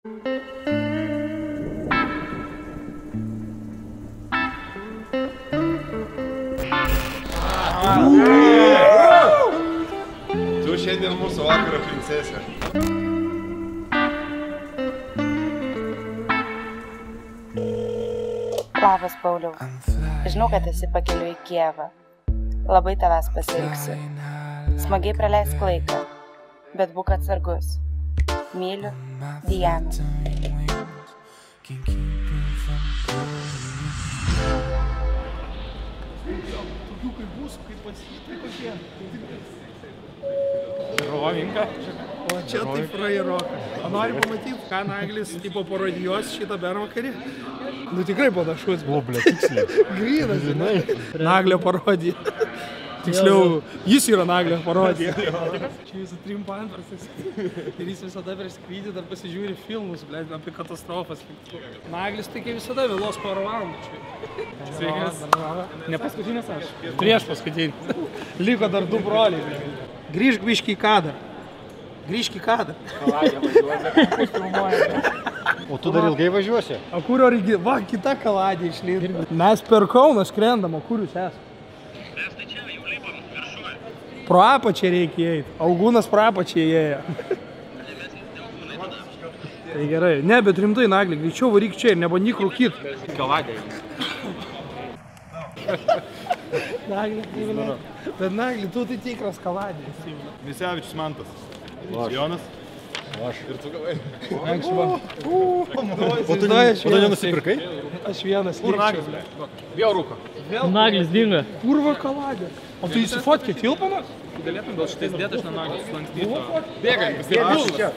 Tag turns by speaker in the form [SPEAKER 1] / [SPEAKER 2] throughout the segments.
[SPEAKER 1] Tu šiandien mūsų vakaro princesė.
[SPEAKER 2] Labas, Pauliau. Žinau, kad esi pakeliu į Kijevą. Labai tavęs pasiilgsiu. Smagiai praleisk laiką, bet būk atsargus. Myliu, Diana.
[SPEAKER 3] Rovinka. O čia tai frajeroka. O nori pamatyti, ką Naglis tipo parodijos šitą bervakarį? Nu tikrai panašus.
[SPEAKER 4] O, ble, tiksliai.
[SPEAKER 3] Grynas, žinai. Naglio parodija. Tiksliau, jis yra Naglio parodija. Čia jūsų trim pantras. Ir jis visada prieš skrydį dar pasižiūri filmus, ble, apie katastrofas. Naglis tai kaip visada vėlos porą valandų. Sveikas. Ne paskutinis aš. Prieš paskutinį. Liko dar du broliai. Grįžk biškį į kadrą. Grįžk į kadrą.
[SPEAKER 4] O tu dar ilgai važiuosi?
[SPEAKER 3] O kur origi... Va, kita kaladė išlydo. Mes per Kauną skrendam, o kur jūs esate?
[SPEAKER 5] Mes tai čia jau lipam viršuoju.
[SPEAKER 3] Pro apačią reikia įeiti. Augūnas pro apačią įėjo. Tai gerai. Ne, bet rimtai, Nagli, greičiau varyk čia ir nebandyk rūkyti.
[SPEAKER 4] Kaladė.
[SPEAKER 3] Nagli, bet Nagli, tu tai tikras kaladė.
[SPEAKER 1] Misevičius Mantas. Jonas.
[SPEAKER 4] Aš.
[SPEAKER 1] Ir tu gavai.
[SPEAKER 4] O tu nenusipirkai?
[SPEAKER 3] Aš vienas
[SPEAKER 1] Kur Naglis, ble? Vėl rūko.
[SPEAKER 6] Naglis dinga.
[SPEAKER 3] Kurva kaladė. O tu įsifotkė tilpamas?
[SPEAKER 6] Galėtum gal šitais dėt, aš nenaglis sulankstyto.
[SPEAKER 1] Bėgai,
[SPEAKER 3] Aš čia.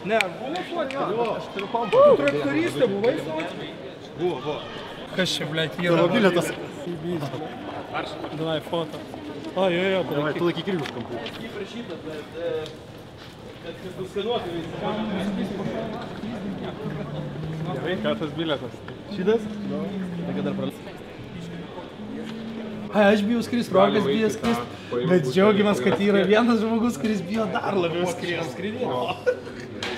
[SPEAKER 3] Ne, buvo fotkė. Aš turiu kompą. Tu traktoristė buvai fotkė?
[SPEAKER 1] Buvo.
[SPEAKER 3] Kas čia, blėt, yra?
[SPEAKER 4] Tavo bilietas.
[SPEAKER 3] Davai, foto. O, jo,
[SPEAKER 4] Davai, tu laikyk irgi už kampų.
[SPEAKER 1] Gerai, ką tas bilietas?
[SPEAKER 4] Šitas? Reikia dar pralės.
[SPEAKER 3] Aš bijau skrist, Rokas bijo skrist, bet džiaugiamės, kad yra vienas žmogus, kuris bijo dar labiau skridėti.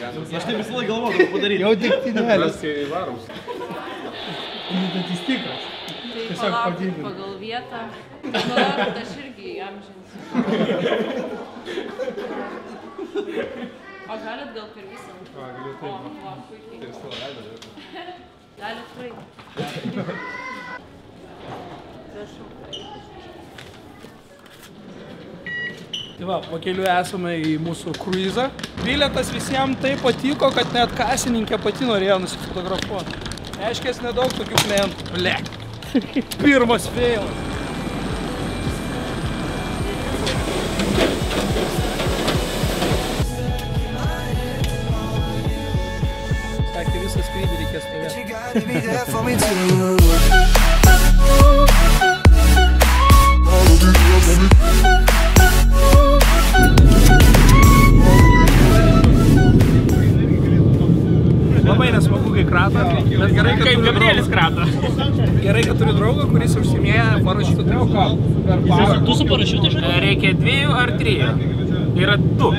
[SPEAKER 4] Aš taip visą laiką galvoju, ką padaryti.
[SPEAKER 3] Jau degtinėlis.
[SPEAKER 1] Mes varom.
[SPEAKER 3] Bet jis tikras. Tiesiog padidinti.
[SPEAKER 7] Pagal vietą. Manau, kad aš irgi įamžinsiu. O galit gal per visą?
[SPEAKER 1] Galiu taip.
[SPEAKER 7] O, puikiai.
[SPEAKER 1] Tai savo veidą.
[SPEAKER 7] Galit praeiti. Prašau.
[SPEAKER 3] Tai va, pakeliu esame į mūsų kruizą. Bilietas visiems taip patiko, kad net kasininkė pati norėjo nusifotografuoti. Aiškės nedaug tokių klientų. Ble. Pirmas feilas. Sakė, visą skrydį reikės stovėti. Labai nesmagu, kai krata, bet gerai, kad
[SPEAKER 6] Kaip Gabrielis krata.
[SPEAKER 3] Gerai, kad turiu draugą, kuris užsimėja parašiutų triuką.
[SPEAKER 6] Tu su parašiutu žinai? Reikia 2 ar 3. Yra 2.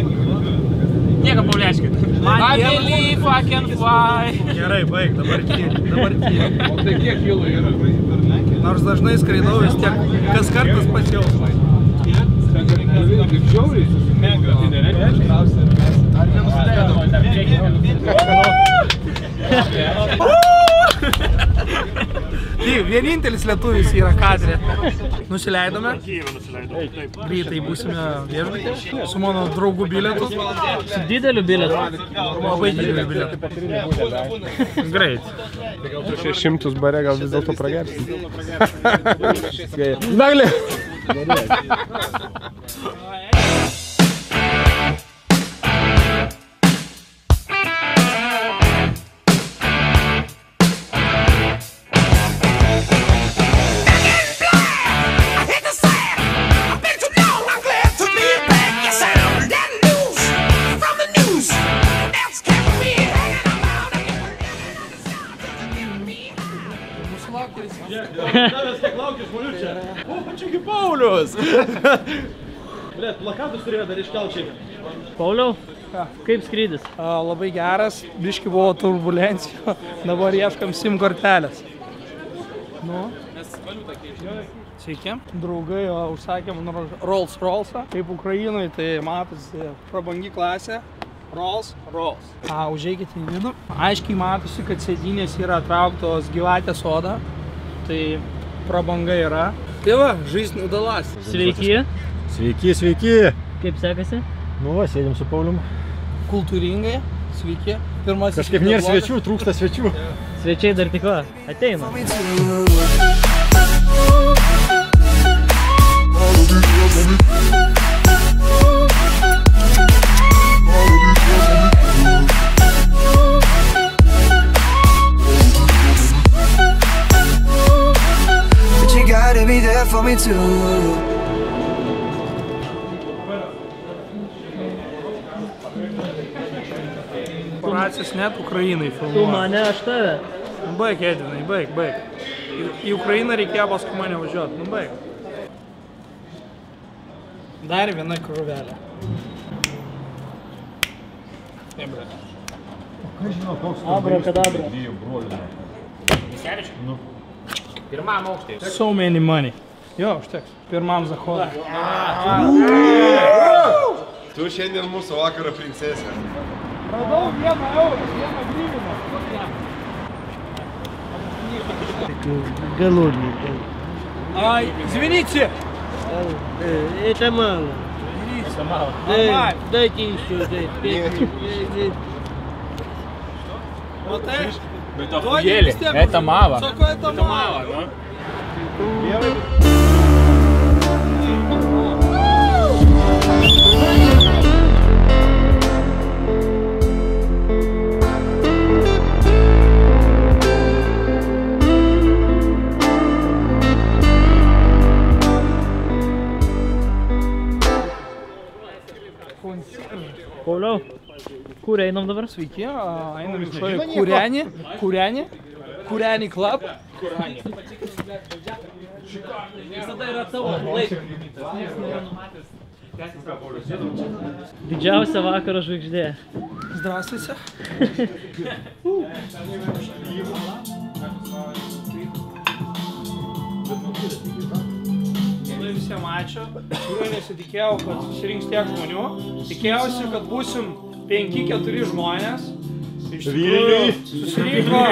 [SPEAKER 6] Nieko pauliaiškit. I believe I can fly.
[SPEAKER 3] Gerai, baig, dabar tiek.
[SPEAKER 1] O tai kiek kilų yra?
[SPEAKER 3] Nors dažnai skraidau vis tiek, kas kartas pasijaus.
[SPEAKER 1] Kaip žiauriai susimėgo, tai nereikia. Ar nenusileidom?
[SPEAKER 3] Vienintelis lietuvis yra kadre. Nusileidome. Greitai būsime viešbutį su mano draugų bilietu.
[SPEAKER 6] Su dideliu bilietu.
[SPEAKER 3] Labai dideliu bilietu.
[SPEAKER 4] Greit. 600 bare gal vis dėlto pragersim. Nagli!
[SPEAKER 3] Blet, plakatus turėjo dar iškelčiai.
[SPEAKER 6] Pauliau, kaip skrydis?
[SPEAKER 3] Labai geras, biški buvo turbulencijų, dabar ieškam SIM kortelės. Nu. Sveiki, draugai užsakėm Rolls Royce'ą. Kaip Ukrainoje, tai matosi prabangi klasė. Rolls. Užeikite į vidų. Aiškiai matosi, kad sėdynės yra trauktos gyvatės oda. Tai prabanga yra. Tai va, žaisnių dalas.
[SPEAKER 6] Sveiki.
[SPEAKER 8] Sveiki.
[SPEAKER 6] Kaip sekasi?
[SPEAKER 8] Nu va, sėdėm su Paulium.
[SPEAKER 3] Kultūringai. Sveiki. Pirmasis.
[SPEAKER 8] Kažkaip nėra svečių, trūksta svečių.
[SPEAKER 6] Svečiai dar tik va, ateina.
[SPEAKER 9] But you gotta be there for me too.
[SPEAKER 3] Operacijos net Ukrainai
[SPEAKER 6] Tu
[SPEAKER 3] filmuoja.
[SPEAKER 6] mane, aš tave.
[SPEAKER 3] Baig, Edvinai, baig. Į Ukrainą reikėjo paskui mane važiuoti, baig. Dar viena krūvelė.
[SPEAKER 6] Abrakadabra.
[SPEAKER 1] Pirmam aukštė.
[SPEAKER 3] So many money. Jo, užteks. Pirmam zachodui.
[SPEAKER 4] Tu šiandien mūsų vakaro princesė.
[SPEAKER 3] Radau 1 eurą, 1 гривну.
[SPEAKER 8] Голодный.
[SPEAKER 3] Извините.
[SPEAKER 8] Это мало.
[SPEAKER 3] Нормально.
[SPEAKER 8] Дайте еще, дайте.
[SPEAKER 3] Вот это?
[SPEAKER 1] Bet охуели, это мало.
[SPEAKER 3] Сколько это мало?
[SPEAKER 6] Pauliau, kur einam dabar?
[SPEAKER 3] Sveiki, einam iš Kurianį Club.
[SPEAKER 6] Visada yra tavo laikas. Didžiausia vakaro žvaigždė.
[SPEAKER 3] Здравствуйте. Labai visiems ačiū. Tikrai nesitikėjau, kad susirinks tiek žmonių. Tikėjausi, kad būsim 5-4 žmonės. Iš tikrųjų, susirinko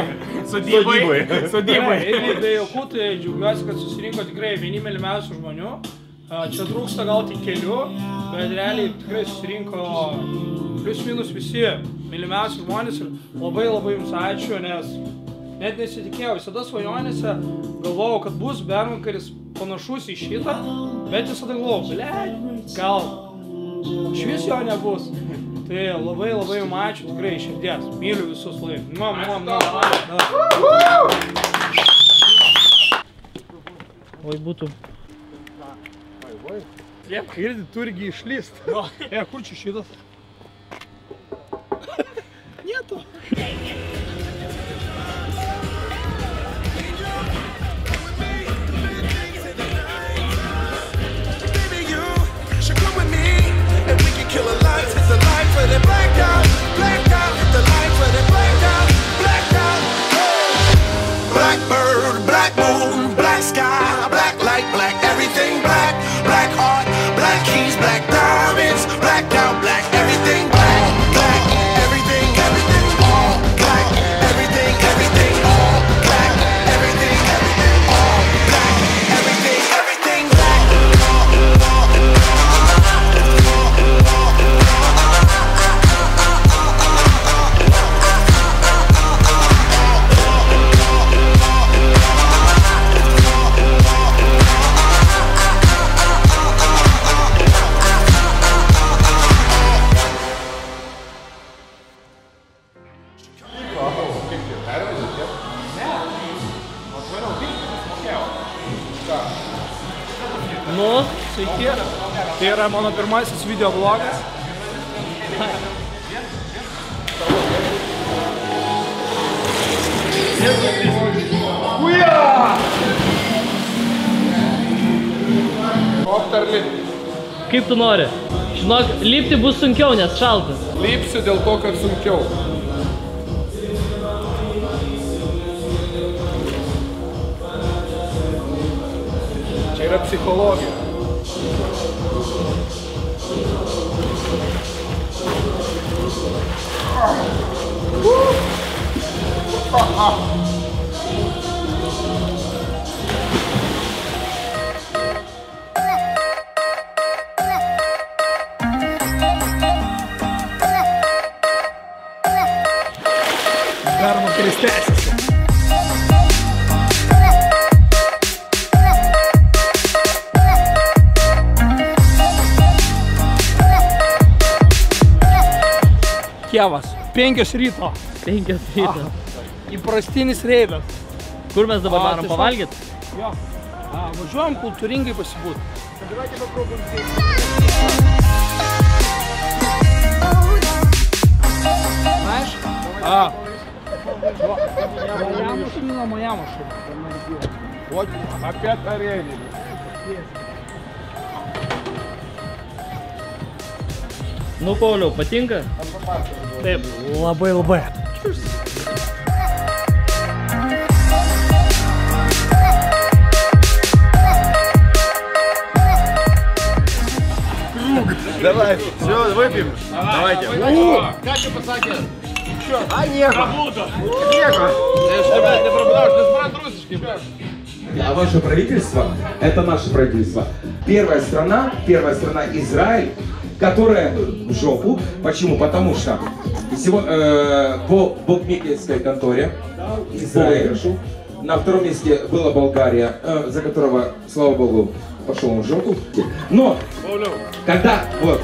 [SPEAKER 1] Sodybai.
[SPEAKER 3] Ir be jokių, tai džiaugiuosi, kad susirinko tikrai vieni mylimiausių žmonių. Čia trūksta gal tik kelių, bet realiai tikrai susirinko plius minus visi mylimiausi žmonės ir labai jums ačiū, nes net nesitikėjau. Visada svajonėse galvojau, kad bus bernvakaris panašus į šitą, bet visada galvojau, gal švis jo nebus. Tai labai jums ačiū, tikrai iš širdies. Myliu visus laik.
[SPEAKER 6] Oi būtų.
[SPEAKER 3] Liepka irgi turgi išlyst. Kur čia šitas? Nieto.
[SPEAKER 9] Blackbird, black moon, black sky, black light, black everything, black heart, black keys, black diamonds, blacked out, black everything, black everything, all black, everything, all black, everything, all black, everything, black.
[SPEAKER 3] Nu, sveiki. Tai yra mano pirmasis video vlogas.
[SPEAKER 10] Kaip tu nori? Žinok, lipti bus sunkiau, nes šalta.
[SPEAKER 4] Lipsiu dėl to, kad sunkiau. Čia yra psichologija.
[SPEAKER 3] Galima kristėsis. Kievas, 5 ryto.
[SPEAKER 10] 5 ryto.
[SPEAKER 3] Įprastinis reidas.
[SPEAKER 10] Kur mes dabar varom pavalgyt?
[SPEAKER 3] Jo. Važiuojam kultūringai pasibūt. Давайте попробуем здесь. Знаешь? Моя машина.
[SPEAKER 4] Вот, опять арени.
[SPEAKER 10] Nu, Pauliau, patinka?
[SPEAKER 3] Taip, labai.
[SPEAKER 8] Давай, все, выпьем. Давайте.
[SPEAKER 1] Катя pasakė.
[SPEAKER 8] А, нехо.
[SPEAKER 11] А ваше правительство, это наше правительство. Первая страна Израиль, которая в жопу. Почему? Потому что по букмекерской конторе Израиль. На втором месте была Болгария, за которого, слава богу, пошел он в жопу. Но, когда вот...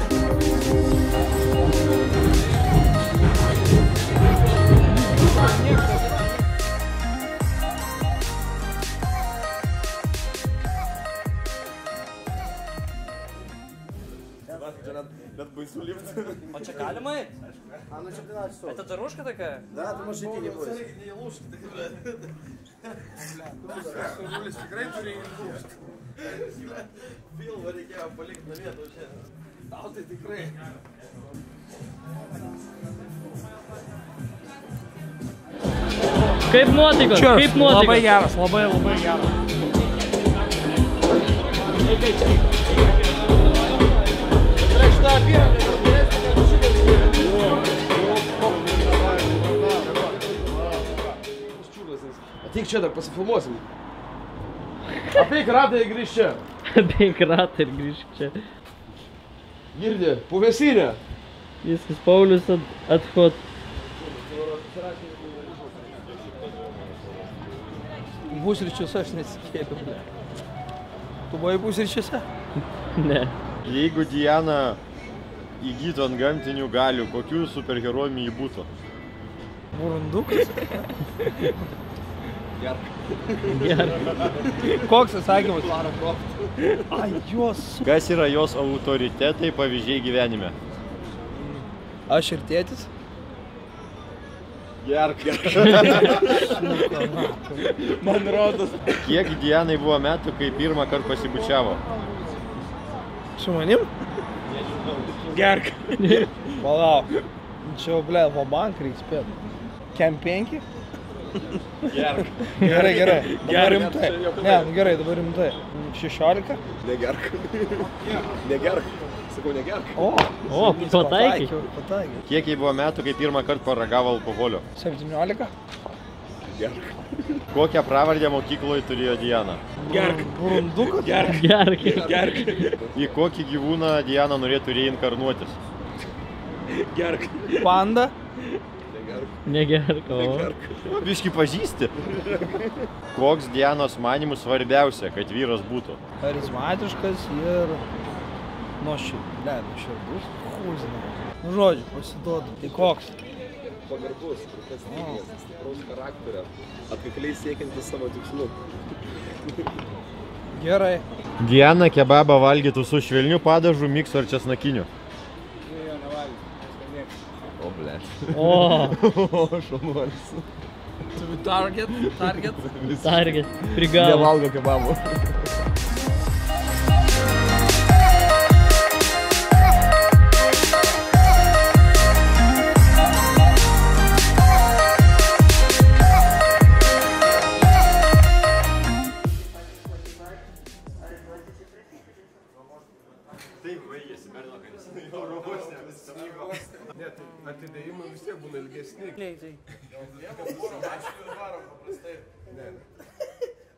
[SPEAKER 10] А че, galima? А ну 14 часов. Это дорожка такая?
[SPEAKER 8] Да, ты можешь идти, не бойся. Фил, варикия, полик на вет вообще. Тау ты tikrai.
[SPEAKER 10] Kaip nuotaikos? Kaip nuotaikos?
[SPEAKER 3] Labai geras, labai geras.
[SPEAKER 8] Ateik čia dar pasifilmuosim. Apeik ratą ir grįžk čia.
[SPEAKER 10] Apeik ratą ir grįžk čia.
[SPEAKER 8] Girdi, puvėsinė.
[SPEAKER 10] Viskas, Paulius atchod.
[SPEAKER 3] Pusryčiuose aš nesikėliau, ble. Tu buvai pusryčiuose?
[SPEAKER 10] Ne.
[SPEAKER 12] Jeigu Diana įgytų ant gamtinių galių, kokių superherojų jį būtų?
[SPEAKER 3] Burundukas?
[SPEAKER 8] Gerk.
[SPEAKER 3] Koks atsakymas?
[SPEAKER 8] Lara Croft.
[SPEAKER 3] Ai, jos.
[SPEAKER 12] Kas yra jos autoritetai, pavyzdžiai gyvenime?
[SPEAKER 3] Aš ir tėtis?
[SPEAKER 12] Gerk. Man rodos. Kiek Dianai buvo metų, kai pirmą kartą pasibučiavo?
[SPEAKER 3] Su manim? Gerk. Palauk. Čia, ble, vabank reiks spėt. Kem 5?
[SPEAKER 12] Gerk.
[SPEAKER 3] Gerai. Dabar rimtai. Ne, gerai, dabar rimtai. 16?
[SPEAKER 8] Negerk. Negerk. Sakau, negerk.
[SPEAKER 10] O, pataikai.
[SPEAKER 12] Kiek jai buvo metų, kai pirmą kartą paragavo alkoholio?
[SPEAKER 3] 17?
[SPEAKER 8] Gerk.
[SPEAKER 12] Kokią pravardę mokykloje turėjo Diana?
[SPEAKER 3] Gerk. Burundukas?
[SPEAKER 10] Gerk.
[SPEAKER 12] Į kokį gyvūną Diana norėtų reinkarnuotis?
[SPEAKER 3] Gerk. Panda?
[SPEAKER 10] Negerk.
[SPEAKER 12] O, biškį pažįsti. Koks Dianos manimų svarbiausia, kad vyras būtų?
[SPEAKER 3] Charizmatiškas ir nuoširdus. Nu, žodžiu, pasiduodu. Tai koks?
[SPEAKER 8] Pagarbus, stipraus charakterio, atkakliai siekiantis savo tikslų.
[SPEAKER 3] Gerai.
[SPEAKER 12] Diana kebabą valgytų su švelniu padažu, miksu ar česnakiniu? O, ble.
[SPEAKER 10] O,
[SPEAKER 8] šaunuolis.
[SPEAKER 10] Target. Prigavo.
[SPEAKER 8] Nevalgo kebabų.
[SPEAKER 4] Net atidėjimai vis tiek būna ilgesni.
[SPEAKER 3] Greitai.
[SPEAKER 8] Varom paprastai.
[SPEAKER 4] Ne.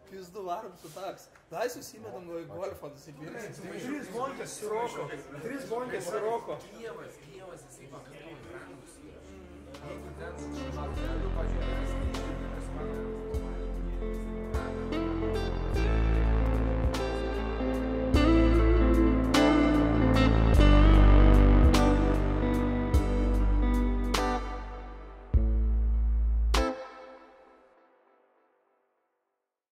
[SPEAKER 3] Pizdu varom su taks. Dai susimedam nuo į golfą, nusipirksim. 3 bonkės siroko. 3 bonkės siroko.
[SPEAKER 11] Kievas, jisai pakankamai brangus yra. Jeigu ten su šalteliu pažiūrėjęs,